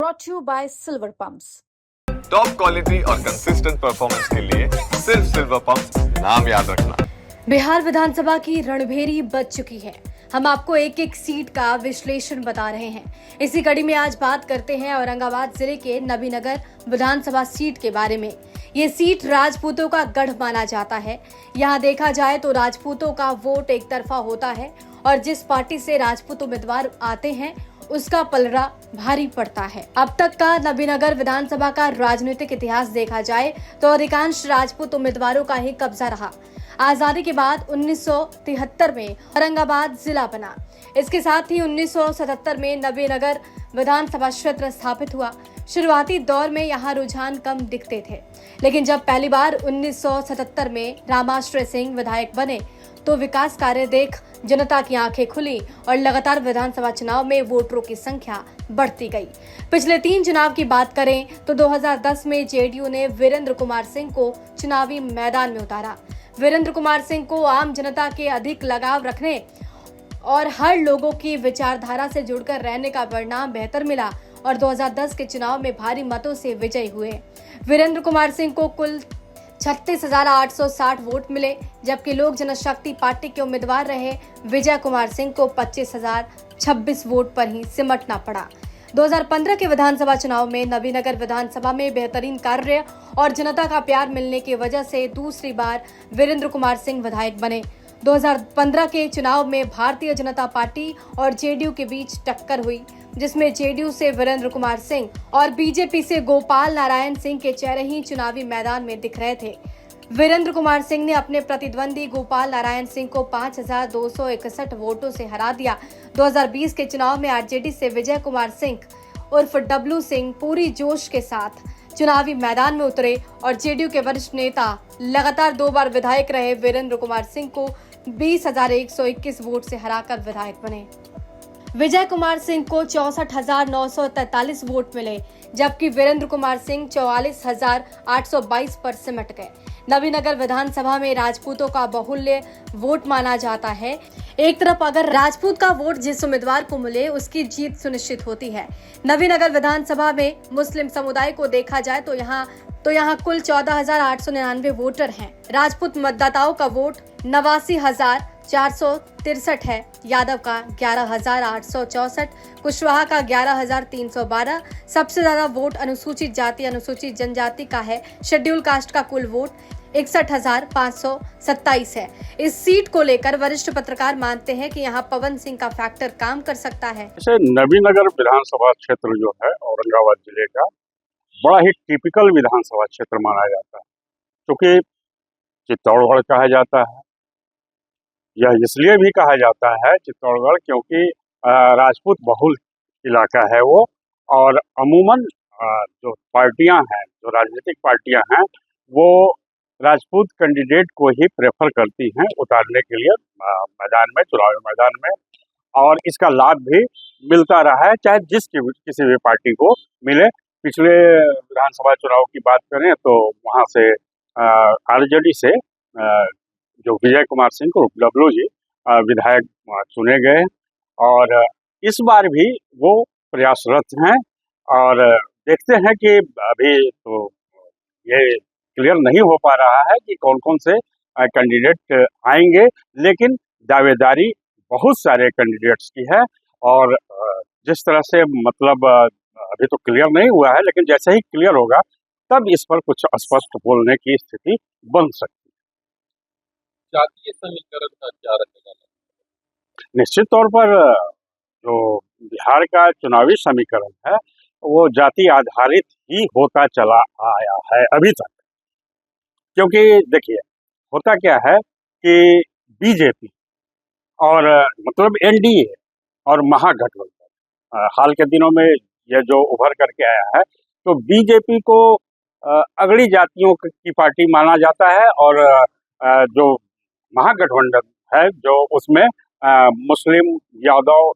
brought to you by Silver Pumps. Top quality और consistent performance के लिए सिर्फ सिल्वर पंप्स नाम याद रखना। बिहार विधानसभा की रणभेरी बज चुकी है। हम आपको एक एक सीट का विश्लेषण बता रहे हैं। इसी कड़ी में आज बात करते हैं औरंगाबाद जिले के नबीनगर विधानसभा सीट के बारे में। ये सीट राजपूतों का गढ़ माना जाता है। यहाँ देखा जाए तो राजपूतों का वोट एक तरफा होता है और जिस पार्टी से राजपूत उम्मीदवार आते हैं उसका पलड़ा भारी पड़ता है। अब तक का नबीनगर विधानसभा का राजनीतिक इतिहास देखा जाए तो अधिकांश राजपूत उम्मीदवारों का ही कब्जा रहा। आजादी के बाद 1973 में औरंगाबाद जिला बना। इसके साथ ही 1977 में नबीनगर विधानसभा क्षेत्र स्थापित हुआ। शुरुआती दौर में यहाँ रुझान कम दिखते थे, लेकिन जब पहली बार 1977 में रामाश्रय सिंह विधायक बने तो विकास कार्य देख जनता की आंखें खुली और लगातार विधानसभा चुनाव में वोटरों की संख्या बढ़ती गई। पिछले 3 चुनाव की बात करें तो 2010 में जेडीयू ने वीरेंद्र कुमार सिंह को चुनावी मैदान में उतारा। वीरेंद्र कुमार सिंह को आम जनता के अधिक लगाव रखने और हर लोगों की विचारधारा से जुड़कर रहने का परिणाम बेहतर मिला और 2010 के चुनाव में भारी मतों से विजयी हुए। वीरेंद्र कुमार सिंह को कुल 36,860 वोट मिले, जबकि लोक जनशक्ति पार्टी के उम्मीदवार रहे विजय कुमार सिंह को 25,026 वोट पर ही सिमटना पड़ा। 2015 के विधानसभा चुनाव में नबीनगर विधानसभा में बेहतरीन कार्य और जनता का प्यार मिलने की वजह से दूसरी बार वीरेंद्र कुमार सिंह विधायक बने। 2015 के चुनाव में भारतीय जनता पार्टी और जेडीयू के बीच टक्कर हुई, जिसमें जेडीयू से वीरेंद्र कुमार सिंह और बीजेपी से गोपाल नारायण सिंह के चेहरे ही चुनावी मैदान में दिख रहे थे। वीरेंद्र कुमार सिंह ने अपने प्रतिद्वंदी गोपाल नारायण सिंह को 5,261 वोटों से हरा दिया। 2020 के चुनाव में आरजेडी से विजय कुमार सिंह उर्फ डब्लू सिंह पूरी जोश के साथ चुनावी मैदान में उतरे और जेडीयू के वरिष्ठ नेता लगातार 2 बार विधायक रहे वीरेंद्र कुमार सिंह को 20,121 वोट से हराकर विधायक बने। विजय कुमार सिंह को 64,943 वोट मिले, जबकि वीरेंद्र कुमार सिंह 44,822 पर सिमट गए। नबीनगर विधानसभा में राजपूतों का बहुल्य वोट माना जाता है। एक तरफ अगर राजपूत का वोट जिस उम्मीदवार को मिले उसकी जीत सुनिश्चित होती है। नबीनगर विधानसभा में मुस्लिम समुदाय को देखा जाए तो यहाँ कुल 14,899 वोटर हैं। राजपूत मतदाताओं का वोट 89,463 है, यादव का 11,864, कुशवाहा का 11,312। सबसे ज्यादा वोट अनुसूचित जाति अनुसूचित जनजाति का है। शेड्यूल कास्ट का कुल वोट 61,527 है। इस सीट को लेकर वरिष्ठ पत्रकार मानते हैं कि यहाँ पवन सिंह का फैक्टर काम कर सकता है। नबीनगर विधानसभा क्षेत्र जो है औरंगाबाद जिले का बड़ा ही टिपिकल विधानसभा क्षेत्र माना जाता है, क्योंकि चित्तौड़गढ़ कहा जाता है। यह इसलिए भी कहा जाता है चित्तौड़गढ़ क्योंकि राजपूत बहुल इलाका है वो, और अमूमन जो पार्टियां हैं, जो राजनीतिक पार्टियां हैं, वो राजपूत कैंडिडेट को ही प्रेफर करती हैं उतारने के लिए मैदान में, चुनावी मैदान में, और इसका लाभ भी मिलता रहा है, चाहे किसी भी पार्टी को मिले। पिछले विधानसभा चुनाव की बात करें तो वहाँ से आरजेडी से जो विजय कुमार सिंह को डब्लू जी विधायक चुने गए, और इस बार भी वो प्रयासरत हैं। और देखते हैं कि अभी तो ये क्लियर नहीं हो पा रहा है कि कौन कौन से कैंडिडेट आएंगे, लेकिन दावेदारी बहुत सारे कैंडिडेट्स की है। और जिस तरह से मतलब अभी तो क्लियर नहीं हुआ है, लेकिन जैसे ही क्लियर होगा तब इस पर कुछ स्पष्ट बोलने की स्थिति बन सकती है। जातीय समीकरण का क्या रहेगा? निश्चित तौर पर जो बिहार का चुनावी समीकरण है वो जाति आधारित ही होता चला आया है अभी तक। क्योंकि देखिए होता क्या है कि बीजेपी और मतलब एनडीए और महागठबंधन हाल के दिनों में यह जो उभर करके आया है, तो बीजेपी को अगड़ी जातियों की पार्टी माना जाता है, और जो महागठबंधन है जो उसमें मुस्लिम, यादव,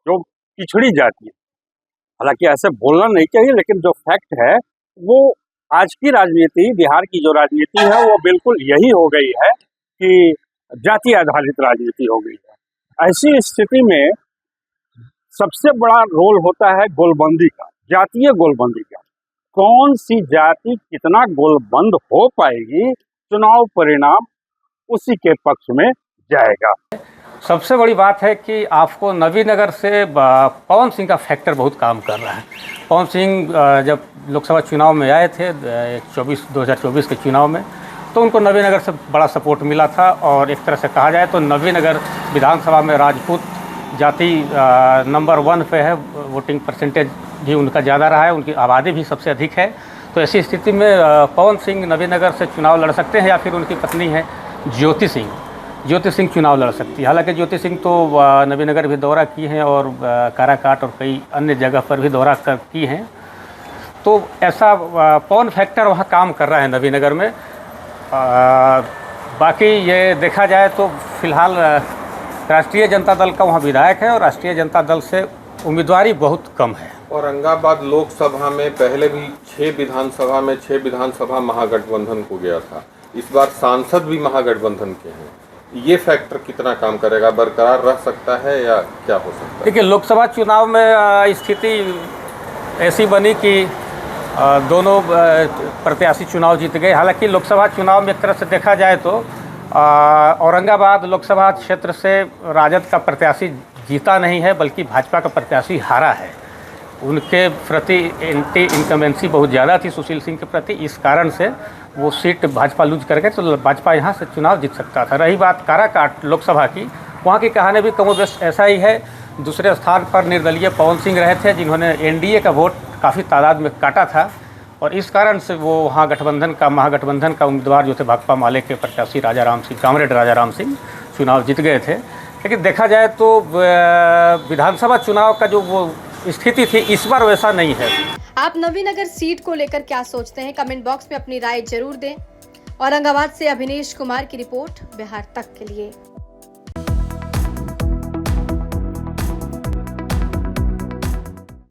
जो पिछड़ी जाति है, हालांकि ऐसे बोलना नहीं चाहिए, लेकिन जो फैक्ट है वो आज की राजनीति, बिहार की जो राजनीति है वो बिल्कुल यही हो गई है कि जाति आधारित राजनीति हो गई है। ऐसी स्थिति में सबसे बड़ा रोल होता है गोलबंदी का। जातीय गोलबंदी का, कौन सी जाति कितना गोलबंद हो पाएगी, चुनाव परिणाम उसी के पक्ष में जाएगा। सबसे बड़ी बात है कि आपको नवीनगर से पवन सिंह का फैक्टर बहुत काम कर रहा है। पवन सिंह जब लोकसभा चुनाव में आए थे 2024 के चुनाव में, तो उनको नवीनगर से बड़ा सपोर्ट मिला था और एक तरह से कहा जाए तो नवीनगर विधानसभा में राजपूत जाति नंबर 1 पे है, वोटिंग परसेंटेज भी उनका ज़्यादा रहा है, उनकी आबादी भी सबसे अधिक है। तो ऐसी स्थिति में पवन सिंह नवीनगर से चुनाव लड़ सकते हैं या फिर उनकी पत्नी है ज्योति सिंह चुनाव लड़ सकती है। हालांकि ज्योति सिंह तो नवीनगर भी दौरा की हैं और काराकाट और कई अन्य जगह पर भी दौरा की हैं, तो ऐसा पवन फैक्टर वहाँ काम कर रहा है नवीनगर में। बाकी ये देखा जाए तो फिलहाल राष्ट्रीय जनता दल का वहाँ विधायक है और राष्ट्रीय जनता दल से उम्मीदवारी बहुत कम है। औरंगाबाद लोकसभा में पहले भी 6 विधानसभा महागठबंधन को गया था, इस बार सांसद भी महागठबंधन के हैं। ये फैक्टर कितना काम करेगा, बरकरार रह सकता है या क्या हो सकता है? देखिए, लोकसभा चुनाव में स्थिति ऐसी बनी कि दोनों प्रत्याशी चुनाव जीत गए। हालांकि लोकसभा चुनाव में एक तरह से देखा जाए तो औरंगाबाद लोकसभा क्षेत्र से राजद का प्रत्याशी जीता नहीं है, बल्कि भाजपा का प्रत्याशी हारा है। उनके प्रति एंटी इनकम्बेंसी बहुत ज़्यादा थी सुशील सिंह के प्रति, इस कारण से वो सीट भाजपा लूज कर गए, तो भाजपा यहाँ से चुनाव जीत सकता था। रही बात काराकाट लोकसभा की, वहाँ की कहानी भी कमोबेश ऐसा ही है। दूसरे स्थान पर निर्दलीय पवन सिंह रहे थे, जिन्होंने एनडीए का वोट काफ़ी तादाद में काटा था और इस कारण से वो वहाँ महागठबंधन का उम्मीदवार जो थे भाकपा माले के प्रत्याशी कामरेड राजा राम सिंह चुनाव जीत गए थे। लेकिन देखा जाए तो विधानसभा चुनाव का जो वो स्थिति थी इस बार वैसा नहीं है। आप नवीनगर सीट को लेकर क्या सोचते हैं, कमेंट बॉक्स में अपनी राय जरूर दें। औरंगाबाद से अभिनेश कुमार की रिपोर्ट, बिहार तक के लिए।